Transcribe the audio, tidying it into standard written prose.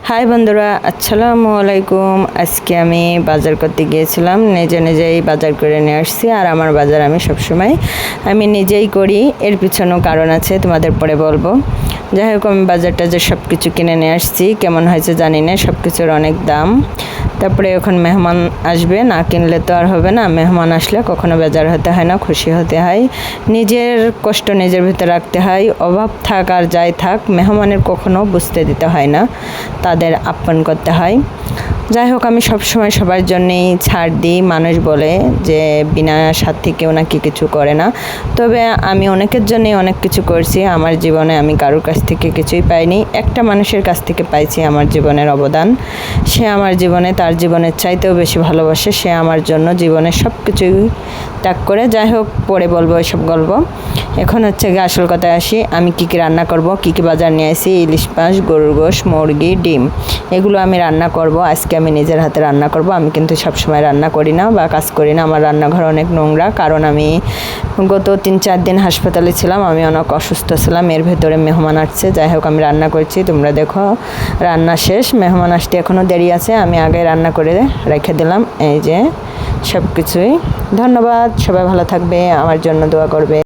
High বন্ধুরা, আসসালামু আলাইকুম। আজকে আমি বাজার করতে গিয়েছিলাম, নিজেই বাজার করে নিয়ে আসছি। আর আমার বাজার আমি সবসময় নিজেই করি, এর পিছনেও কারণ আছে, তোমাদের পরে বলবো। যাই হোক, আমি বাজারটা যে সব কিছু কিনে নিয়ে আসছি, কেমন হয়েছে জানি না, সব কিছুর অনেক দাম। তারপরে এখন মেহমান আসবে, না কিনলে তো আর হবে না। মেহমান আসলে কখনো বেজার হতে হয় না, খুশি হতে হয়। নিজের কষ্ট নিজের ভিতরে রাখতে হয়। অভাব থাক আর যাই থাক, মেহমানের কখনো বুঝতে দিতে হয় না, তাদের আপ্যায়ন করতে হয়। যাই হোক, আমি সবসময় সবার জন্যেই ছাড় দিই। মানুষ বলে যে বিনা স্বার্থে কেউ নাকি কিছু করে না, তবে আমি অনেকের জন্যই অনেক কিছু করছি। আমার জীবনে আমি কারোর কাছ থেকে কিছুই পাইনি, একটা মানুষের কাছ থেকে পাইছি আমার জীবনের অবদান। সে আমার জীবনে তার জীবনের চাইতেও বেশি ভালোবাসে, সে আমার জন্য জীবনের সব কিছুই ত্যাগ করে। যাই হোক, পরে বলবো এসব গল্প। এখন হচ্ছে গিয়ে আসল কথায় আসি, আমি কী কী রান্না করব, কী কী বাজার নিয়ে আসি। ইলিশ মাছ, গরুর গোশ, মুরগি, ডিম, এগুলো আমি রান্না করব। আজকে আমি নিজের হাতে রান্না করব। আমি কিন্তু সবসময় রান্না করি না বা কাজ করি না, আমার রান্নাঘর অনেক নোংরা, কারণ আমি গত 3-4 দিন হাসপাতালে ছিলাম, আমি অনেক অসুস্থ ছিলাম। এর ভেতরে মেহমান আসছে। যাই হোক, আমি রান্না করছি, তোমরা দেখো। রান্না শেষ, মেহমান আসতে এখনও দেরি আছে, আমি আগে রান্না করে রেখে দিলাম। এই যে সব কিছুই। ধন্যবাদ, সবাই ভালো থাকবে, আমার জন্য দোয়া করবে।